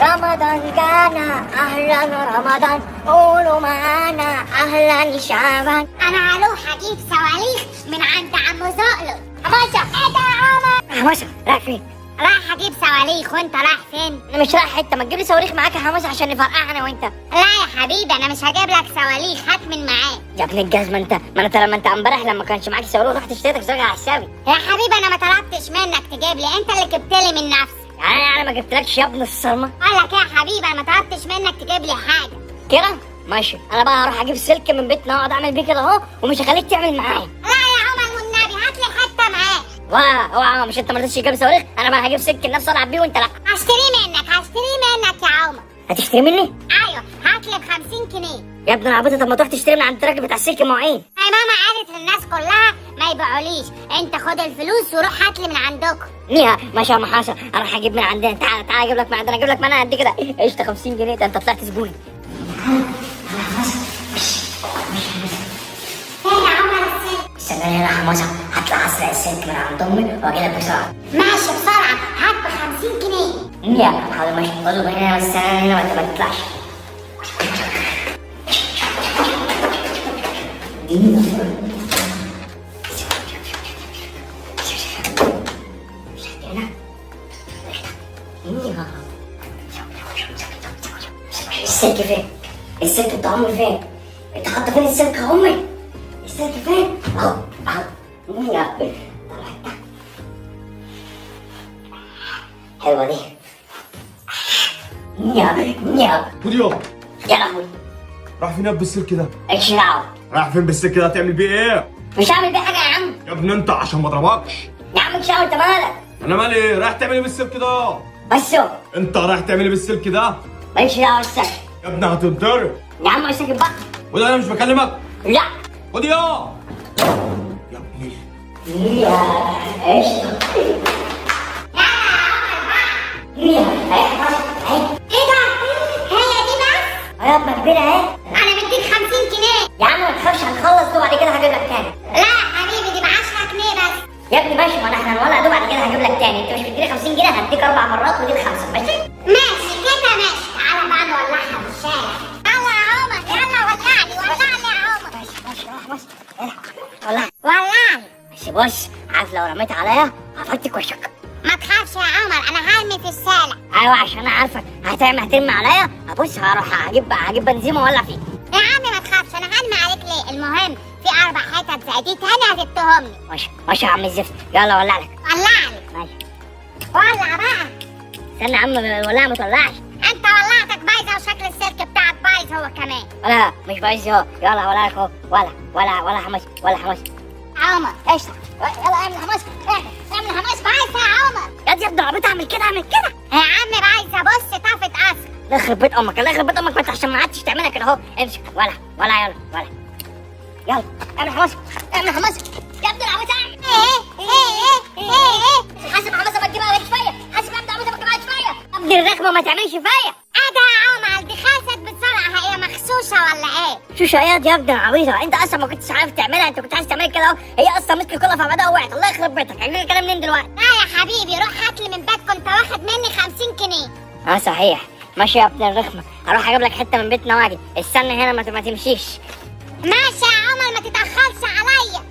رمضان جانا اهلا رمضان، قولوا معانا اهلا شعبان. انا هروح اجيب صواريخ من عند عم زقلق. حماسه ايه ده يا عمر؟ حماسه رايح فين؟ رايح اجيب صواريخ. وانت رايح فين؟ انا مش رايح حته، ما تجيب لي صواريخ معاك يا حماسه عشان نفرقع انا وانت. لا يا حبيبي انا مش هجيب لك صواريخ، هات من معاك. يا ابن الجزمه انت، ما انت لما انت امبارح لما كانش معاك صاروخ رحت اشتريتك صاروخ على حسابي. يا حبيبي انا ما طلبتش منك تجيب لي، انت اللي جبت لي من نفسك. يعني انا ما جبتلكش يا ابن الصرمه؟ قال لك يا حبيبي انا ما طلبتش منك تجيب لي حاجه كده ماشي. انا بقى هروح اجيب سلك من بيتنا واقعد اعمل بيه كده اهو، ومش هخليك تعمل معايا. لا يا عمر والنبي هات لي حته معاك. اوعى مش انت ما رضيتش تجيب صواريخ، انا بقى هجيب سلك لنفسي العب بيه وانت لا. هشتري منك يا عمر. هتشتري مني؟ ايوه هات لي ب 50 جنيه. يا ابن العبيطه، طب ما تروح تشتري من عند الراجل بتاع السلك مواعين. يا ماما قالت للناس كلها ما يبيعوليش، انت خد الفلوس وروح هات لي من عندكم. نيها ماشي يا محاسن، اروح اجيب من عندنا. تعال اجيب لك من عندنا، اجيب لك من قد كده قشطه 50 جنيه. ده انت طلعت زبون. فين يا عمر السلك؟ استناني هنا يا حماسه، هطلع اسرق السلك من عند امي واجي لك بسرعه. ماشي بسرعه، هات ب 50 جنيه. نيها حاضر ماشي، خده هنا بس استناني هنا ما تطلعش. السلك فين؟ السلك بتاع امي فين؟ انت حاطه فين السلك يا امي؟ السلك فين؟ اهو حلوه دي. نيا وديو يا لهوي، راح فين بالسلك ده؟ ايش دعوه؟ راح فين بالسلك ده؟ هتعمل بيه ايه؟ مش هعمل بيه حاجه يا عم. يا ابني انت عشان ما اضربكش. يا عم مش هعمل، انت مالك؟ انا مالي؟ رايح تعمل ايه بالسلك ده؟ بس هو انت رايح تعمل ايه بالسلك ده؟ ماليش دعوه بالسلك. يا ابني هتتضرب. يا عم مش ساكت بقى. وده انا مش بكلمك. لا وديو يا ابني يا ايش يا ايه ده؟ هي دي بس؟ يا ابني كبيره اهي. انا مديك 50 جنيه. يا عم ما تخافش، هنخلص وبعد كده هجيب لك تاني. لا يا حبيبي دي ب 10 جنيه بس. يا ابني ماشي، ما احنا هنولع ده وبعد كده هجيب لك تاني. انت مش بتديني 50 جنيه، هديك 4 مرات ودي ب5 ماشي؟ ماشي كده ماشي. تعالى بقى نولعها في الشارع. يلا يا عمر يلا ولعني يا عمر. ماشي والله. ولعني. بس بص، عارف لو رميت عليا هفرتك وشك. ما تخافش يا عمر انا هرمي في الشارع. ايوه عشان انا عارفك هترمي عليا. هبص هروح هجيب بنزين واولع فيه. يا عم ما تخافش انا هرمي عليك ليه؟ المهم في 4 حتت زي دي تاني هتتهمني. ماشي يا عم الزفت، يلا ولع لك. ولعني. ماشي ولع بقى. استنى يا عم الولاعه ما تولعش. انت ولعتك بايظه وشكل السلك بتاعك بايظ هو كمان. ولا مش بايظ اهو. يلا ولا لك اهو. ولا حماس ولا حماس. عمر قشطه. يلا اعمل حماس. اعمل حماس بايظه يا عمر. يا ابن العبيط، اعمل كده. يا عم بايظه بص طافت اصل. الله يخرب بيت امك، الله يخرب بيت امك، بس عشان ما عادش تعملها كده اهو. امسك ولا يلا اعمل حماس. يا ابن العبيط اعمل ايه حاسب حماسه ما تجيبها شويه. حاسب يا ابن العبيط ما تجيبها شويه. يا ابن الرخمه ما تعملش فيا. ايه ده يا عمر؟ دي خلصت بسرعه، هي مغشوشه ولا ايه؟ شو شقيات يا ابن العبيطه، انت اصلا ما كنتش عارف تعملها. انت كنت عايز تعملها كده اهو. هي اصلا مسك كلها في بعضها وقعت. الله يخرب بيتك، هجيب الكلام منين دلوقتي؟ لا يا حبيبي روح هات لي من بيتكم، انت واخد مني 50 جنيه. صحيح. ماشي يا ابن الرخمه، هروح اجيب لك حته من بيتنا واجي. استنى هنا ما تمشيش. ماشي يا عمر ما تتاخرش عليا.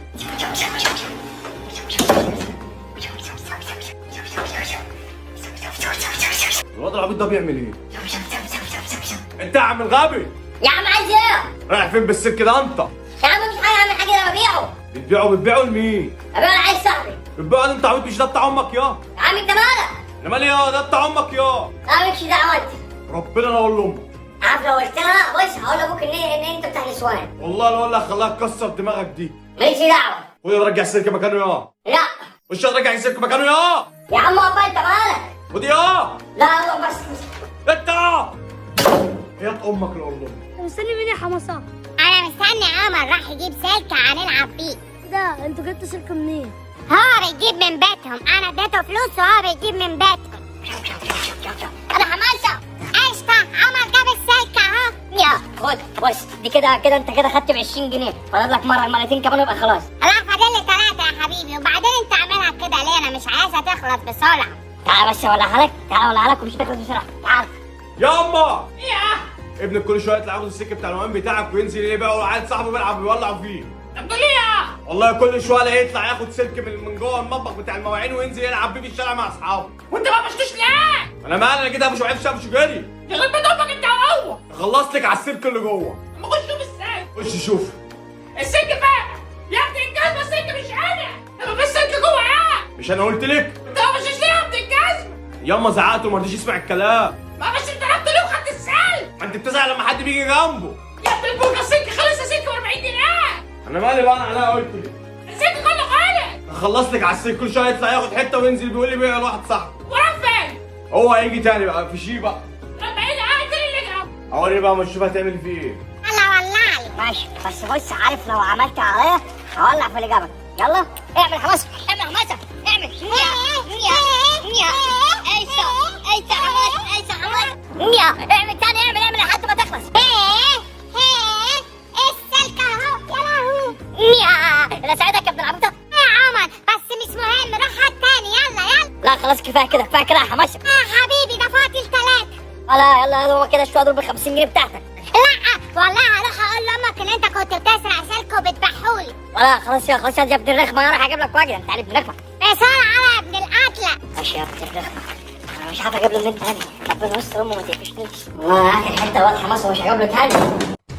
الواد العبيط ده بيعمل ايه؟ انت يا عم الغبي يا عم عايز ايه؟ رايح فين بالسلك ده انت؟ يا عم مش حاجه، اعمل حاجه لما ابيعه. بتبيعه لمين؟ ابيعه لعيل صاحبي. بتبيعه انت عبيط؟ مش ده بتاع امك يا؟ يا عم انت مالك؟ انا مالي يا؟ ده بتاع امك يا. مالكش دعوه انت. ربنا انا اقول لامك. عارف لو قلت لها بص هقول لابوك ان انت بتاع نسوان. والله لو اقول لك خلاها تكسر دماغك دي. مالكش دعوه. ودي رجع السلك مكانه يا. لا مش هترجع السلك مكانه يا. يا عم والله انت مالك. ودي يا. لا والله بس انت يا امك اللي اقول لامك. مستني مين يا حماسة؟ انا مستني عمر راح يجيب سلك هنلعب بيه. ده انتوا جبتوا سلك منين؟ هو بيجيب من بيتهم، انا اديته فلوس وهو بيجيب من بيتهم. انا حماسه. قشطه عمر جاب السلك اهو. يا خد بص دي كده انت كده خدت ب 20 جنيه. فاضل لك مرتين كمان يبقى خلاص. لا فاضل لي 3 يا حبيبي. وبعدين انت عاملها كده ليه؟ انا مش عايزها تخلص بسرعه. تعال بس اولعها لك، تعال اولعها لك ومش هتخلص بسرعه، تعال. ياما ايه ابنك كل شويه يطلع ياخد السلك بتاع المهم بتاعك وينزل ايه بقى وعيل صاحبه بيلعب بيولع فيه. طب ليه يا والله كل شويه الاقيه يطلع ياخد سلك من جوه المطبخ بتاع المواعين وينزل يلعب بيه في الشارع مع اصحابه. وانت ما مشتوش ليه؟ انا مالي، انا كده مش عارف امشي جري. يغلب بدوبك انت وهو. خلصت لك على السلك اللي جوه. ما خش شوف ازاي خش شوف. السلك بقى يا ابني الجزمه السلك مش انا. لما في السلك جوه يا مش انا قلت لك؟ انت ما مشيش ليه يا ابني الجزمه؟ ياما زعقت وما رضيش يسمع الكلام. ما مش انت رحت ليه وخدت السلك؟ ما انت بتزعل لما حد بيجي جنبه. يا ابني البوكه السلك خلص السلك ب 40 جنيه. انا مالي بقى، انا قلت لك. السلك كله غالي. خلصت لك على السلك، كل شويه يطلع ياخد حته وينزل بيقول لي بيع لواحد صاحبه. وراح فين؟ هو هيجي تاني بقى في شي بقى. لما يجي قاعد اللي جنبه. اوري بقى ما نشوف هتعمل فيه ايه. يلا ولعلي. ماشي بس بص، عارف لو عملت عليا هولع في اللي جنبك. يلا اعمل حماسه، اعمل حماسه، اعمل اعمل تاني، اعمل لحد ما تخلص. السلك اهو يا لهوي. انا ساعدك يا ابن العبيطه. يا عمر بس مش مهم، روح هات تاني. يلا لا خلاص كفايه كده، كفايه كده يا حماسه. حبيبي ده فاضل 3. ولا يلا هو كده شويه دول ب 50 جنيه بتاعتك. لا والله هروح اقول لامك ان انت كنت بتسرق سلك وبتبيعهولي. ولا خلاص يا خلاص يا ابن الرخمه، انا راح اجيب لك وجبه. انت عارف ابن الرخمه. بسرعه يا ابن القتله. ماشي يا ابن الرخمه، انا مش عارف اجيب له منين تاني. ربنا يستر امه ما تقفشنيش. والله اخر حته الواد حماسه مش هجيب له تاني.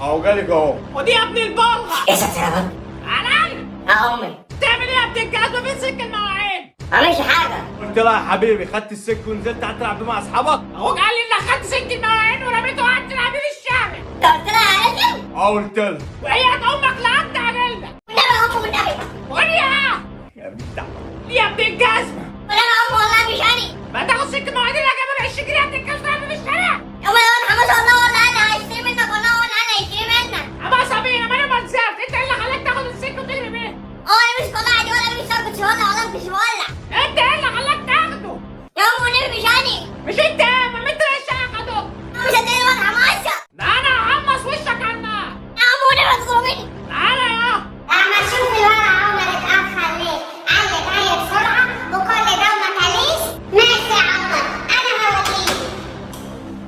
اهو جالك اهو. ودي يا ابني البلغه. يا ساتر يا رب. علي امي تعمل ايه يا ابني الجزمه في سلك المواعين؟ ما عملش حاجه. قلت لها يا حبيبي خدت السلك ونزلت قعدت تلعب بيه مع اصحابك. هو قال لي انك خدت سلك المواعين ورميته وقعدت تلعب بيه في الشارع. انت قلت لها يا علم؟ اه قلت لها. وهي امك لعنت علينا. والنبي يا امه والنبي. وليها يا بتاع. يا ابني الجزمه. والنبي يا امه والله مش انا. ما تاخد سلك المواعين اللي هجيبها ب 20 جنيه يا ابني الجزمه في الشارع. يا الواد حماسه والله ولا انا هيشتري منك، والله ولا انا هيشتري منك. ابا صبيه ما انا ما نسيت، انت اللي خلاك تاخد السلك وتجري بيه. اه انا مش طالع دي ولا مش كنتش ولع ولا مش ولع. انت اللي خلاك تاخده. يا امه والنبي مش انا. مش انت ما انت اللي اخده. مش هتلاقي الواد حماسه. ده انا هحمص وشك على النار. يا امه والنبي هتضربني. تعالى يا اما تشوف الورق عمر اتاخر ليه؟ قال لك هي بسرعه وكل ده وما كليش. ماشي يا عمر انا هوديك.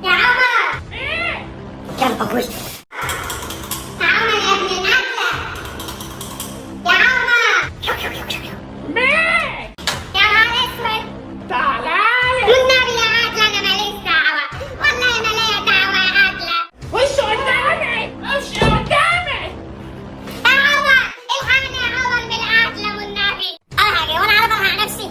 يا عمر ايه؟ كلبك وش. يا عمر يا ابن القتله. يا عمر مين؟ يا نهار اسود. تعالى والنبي يا عدله انا ماليش دعوه، والله ما ليا دعوه يا عدله. وش قدامي امشي قدامي. يا عمر الحقني يا عمر من العدله والنبي. انا هاجي وانا عارف الحق نفسي.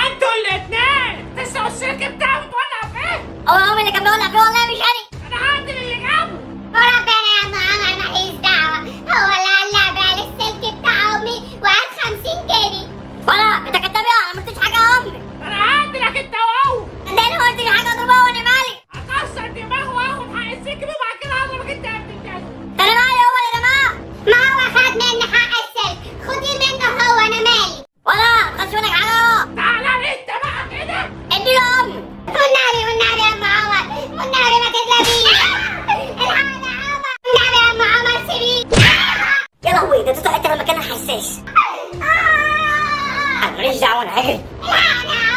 انتوا الاثنين تسرقوا السلك بتاعه وتولعوا فيه. هو امي اللي كان بيولع فيه والله مش انا. انا هقتل اللي جابه. وربنا يا ابن عمر ماليش دعوه، هو اللي قلع بقى السلك بتاع امي وقال 50 جنيه. ولا انت كداب انا ما قلتش حاجه يا امي. انا هقتلك انت وهو. انت هنا ما قلتش حاجه اضربها وانا مالي. هكسر دماغه واخد حق السلك وبعد كده هضربك انت يا ابن الجزمه. انا مالي هو اللي رماه. ما هو خد مني حق السلك، خدي منه هو انا مالي. ولا ما خدش منك حاجه اهو. تعالى انت بقى كده. اديله يا امي. والنبي يا ام عمر، والنبي ما تضربيني. الحقني يا عمر، والنبي يا ام عمر سيبيني. يا لهوي ده تطلع انت لما كان حساس. انا ماليش دعوه انا هجري. الحقني يا